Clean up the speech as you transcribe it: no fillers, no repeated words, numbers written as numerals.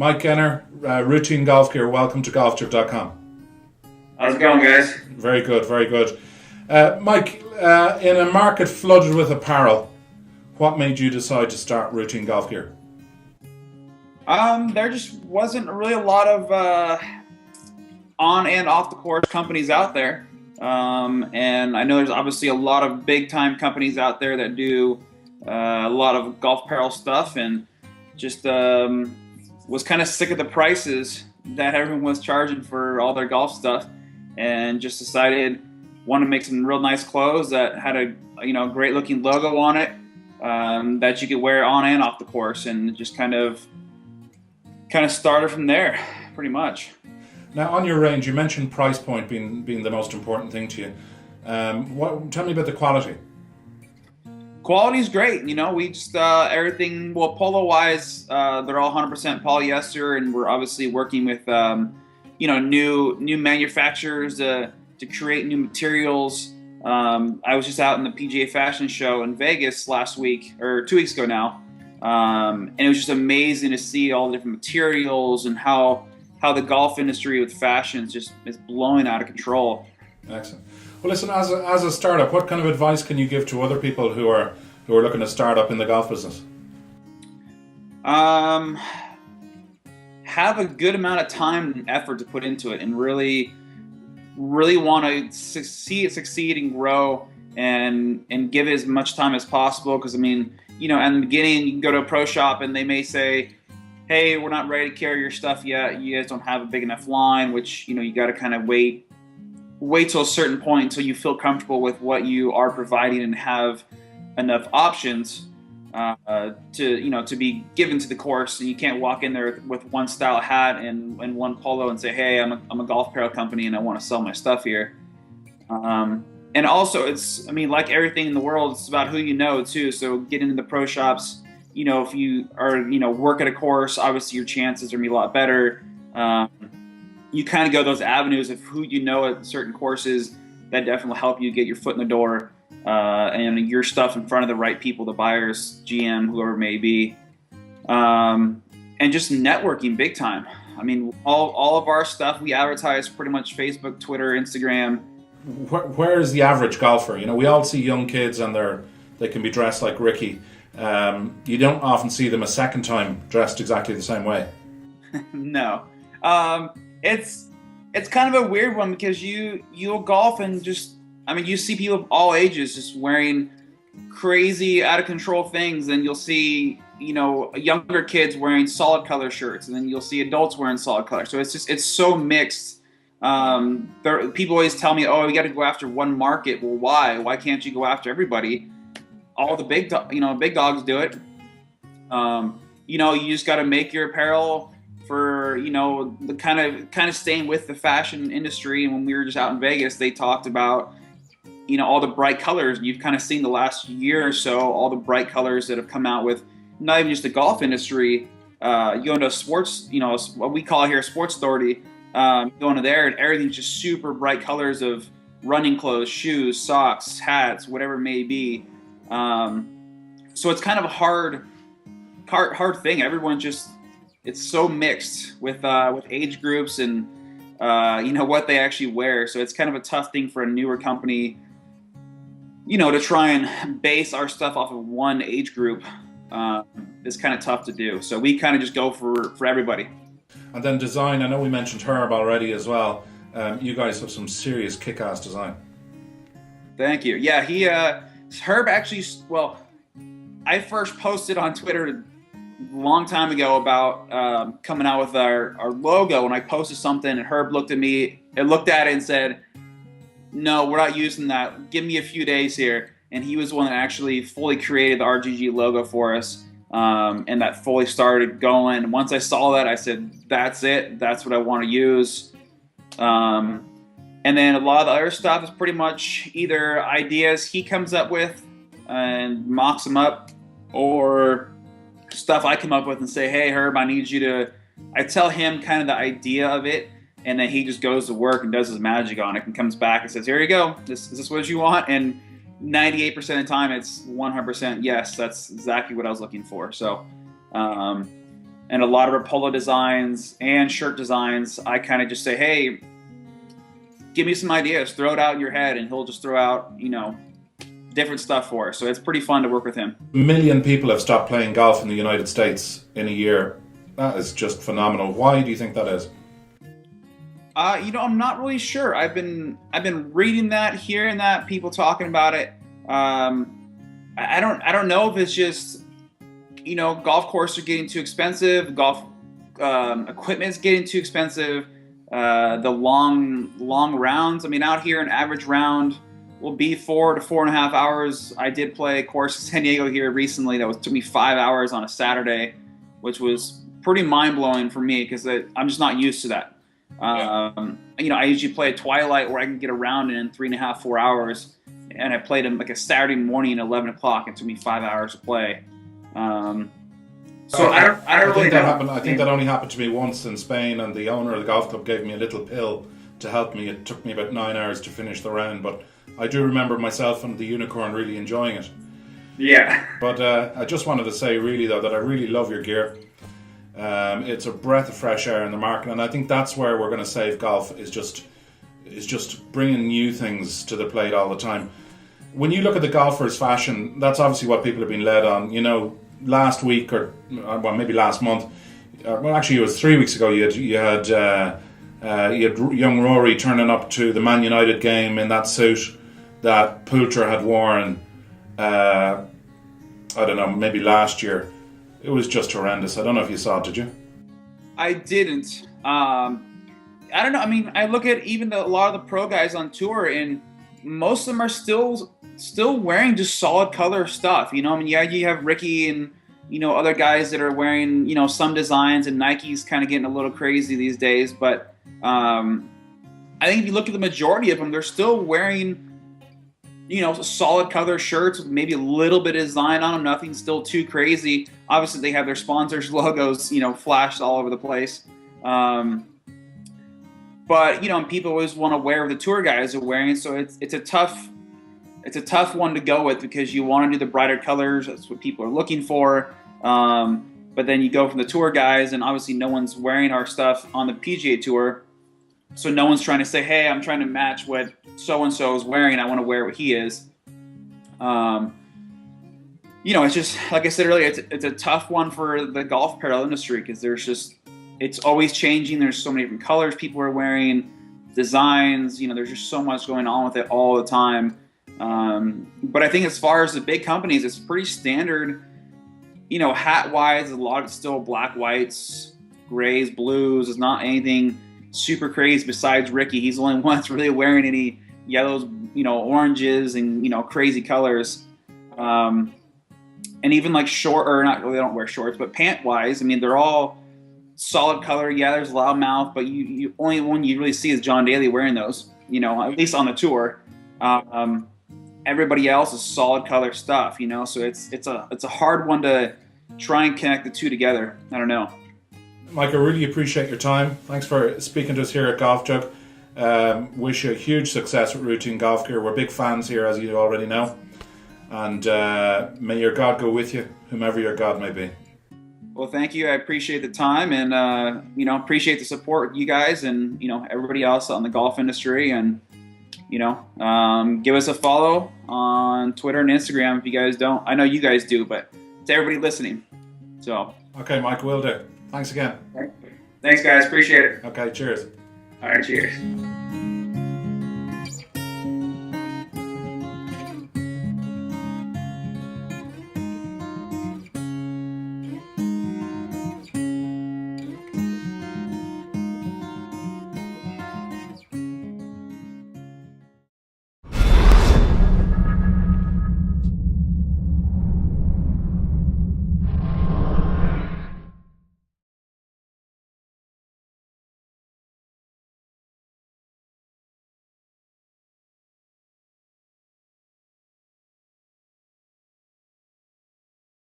Mike Genner, Routine Golf Gear. Welcome to golftrip.com. How's it going, guys? Very good, very good. Mike, in a market flooded with apparel, what made you decide to start Routine Golf Gear? There just wasn't really a lot of on and off the course companies out there. And I know there's obviously a lot of big time companies out there that do a lot of golf apparel stuff, and just was kind of sick of the prices that everyone was charging for all their golf stuff, and just decided want to make some real nice clothes that had a great looking logo on it, that you could wear on and off the course, and just kind of started from there, pretty much. Now, on your range, you mentioned price point being the most important thing to you. Tell me about the quality. Quality's great. We just everything. Well, polo wise, they're all 100% polyester, and we're obviously working with new manufacturers to create new materials. I was just out in the PGA Fashion Show in Vegas last week, or 2 weeks ago now, and it was just amazing to see all the different materials and how the golf industry with fashion is blowing out of control. Excellent. Well, listen, as a startup, what kind of advice can you give to other people who are looking to start up in the golf business? Have a good amount of time and effort to put into it, and really want to see it succeed and grow, and give it as much time as possible. Because in the beginning, you can go to a pro shop and they may say, hey, we're not ready to carry your stuff yet. You guys don't have a big enough line, which, you got to kind of wait till a certain point until you feel comfortable with what you are providing and have enough options to be given to the course. And you can't walk in there with one style hat and one polo and say, hey, I'm a golf apparel company and I want to sell my stuff here. And also it's, like everything in the world, it's about who you know too. So get into the pro shops. If you are, work at a course, obviously your chances are going to be a lot better. You kind of go those avenues of who you know at certain courses. That definitely will help you get your foot in the door, and your stuff in front of the right people, the buyers, GM, whoever it may be. And just networking big time. All of our stuff, we advertise pretty much Facebook, Twitter, Instagram. Where is the average golfer? We all see young kids and they can be dressed like Ricky. You don't often see them a second time dressed exactly the same way. No. It's kind of a weird one, because you'll golf and just, you see people of all ages just wearing crazy out of control things, and you'll see, younger kids wearing solid color shirts, and then you'll see adults wearing solid color. So it's so mixed. People always tell me, oh, we got to go after one market. Well, why? Why can't you go after everybody? All the big dogs do it. You just got to make your apparel for, the kind of staying with the fashion industry. And when we were just out in Vegas, they talked about, all the bright colors. You've kind of seen the last year or so, all the bright colors that have come out with not even just the golf industry. You go into sports, what we call here Sports Authority, going to there, and everything's just super bright colors of running clothes, shoes, socks, hats, whatever it may be. So it's kind of a hard thing. Everyone it's so mixed with age groups and, what they actually wear. So it's kind of a tough thing for a newer company, to try and base our stuff off of one age group. It's kind of tough to do. So we kind of just go for everybody. And then design, I know we mentioned Herb already as well. You guys have some serious kick-ass design. Thank you. Yeah, Herb actually, I first posted on Twitter a long time ago about coming out with our logo, and I posted something, and Herb looked at it and said, no, we're not using that. Give me a few days here. And he was the one that actually fully created the RGG logo for us, and that fully started going. Once I saw that, I said, that's it. That's what I want to use. And then a lot of the other stuff is pretty much either ideas he comes up with and mocks them up, or stuff I come up with and say, hey, Herb, I tell him kind of the idea of it, and then he just goes to work and does his magic on it and comes back and says, here you go. Is this what you want? And 98% of the time, it's 100% yes, that's exactly what I was looking for. So and a lot of our polo designs and shirt designs, I kind of just say, hey, give me some ideas, throw it out in your head, and he'll just throw out, different stuff for us. So it's pretty fun to work with him. 1 million people have stopped playing golf in the United States in a year. That is just phenomenal. Why do you think that is? I'm not really sure. I've been reading that, hearing that, people talking about it. I don't know if it's just, golf courses are getting too expensive, golf equipment is getting too expensive, the long rounds. I mean, out here, an average round will be 4 to 4.5 hours. I did play a course in San Diego here recently that took me 5 hours on a Saturday, which was pretty mind-blowing for me because I'm just not used to that. I usually play a twilight where I can get a round in 3.5, 4 hours, and I played them like a Saturday morning at 11 o'clock. It took me 5 hours to play. So I don't really know. I think that only happened to me once in Spain, and the owner of the golf club gave me a little pill to help me. It took me about 9 hours to finish the round, but I do remember myself and the Unicorn really enjoying it. Yeah. But I just wanted to say really though that I really love your gear. It's a breath of fresh air in the market, and I think that's where we're going to save golf is just bringing new things to the plate all the time. When you look at the golfers' fashion, that's obviously what people have been led on. Last week or maybe last month, actually it was 3 weeks ago. You had young Rory turning up to the Man United game in that suit that Poulter had worn. I don't know, maybe last year. It was just horrendous. I don't know if you saw it, did you? I didn't. I don't know. I mean, I look at even a lot of the pro guys on tour, and most of them are still wearing just solid color stuff. You have Ricky and other guys that are wearing some designs, and Nike's kind of getting a little crazy these days. But I think if you look at the majority of them, they're still wearing solid color shirts with maybe a little bit of design on them. Nothing still too crazy. Obviously, they have their sponsors' logos, flashed all over the place. But people always want to wear what the tour guys are wearing, so it's a tough one to go with because you want to do the brighter colors. That's what people are looking for. But then you go from the tour guys, and obviously no one's wearing our stuff on the PGA Tour, so no one's trying to say, "Hey, I'm trying to match what so and so is wearing. I want to wear what he is." It's just like I said earlier. It's a tough one for the golf apparel industry because it's always changing. There's so many different colors people are wearing, designs. There's just so much going on with it all the time. But I think as far as the big companies, it's pretty standard. Hat wise, a lot of it's still black, whites, grays, blues. It's not anything super crazy besides Ricky. He's the only one that's really wearing any yellows, oranges and crazy colors. And even like short or not, they don't wear shorts, but pant wise, I mean, they're all solid color. Yeah, there's loudmouth, but you only one you really see is John Daly wearing those. At least on the tour. Everybody else is solid color stuff. So it's a hard one to try and connect the two together. I don't know. Mike, I really appreciate your time. Thanks for speaking to us here at Golf Jug. Wish you a huge success with Routine Golf Gear. We're big fans here, as you already know. And may your God go with you, whomever your God may be. Well, thank you. I appreciate the time and, appreciate the support you guys and, everybody else on the golf industry. And, give us a follow on Twitter and Instagram if you guys don't. I know you guys do, but to everybody listening. So. Okay, Mike, will do. Thanks again. Thanks, guys. Appreciate it. Okay, cheers. All right, cheers.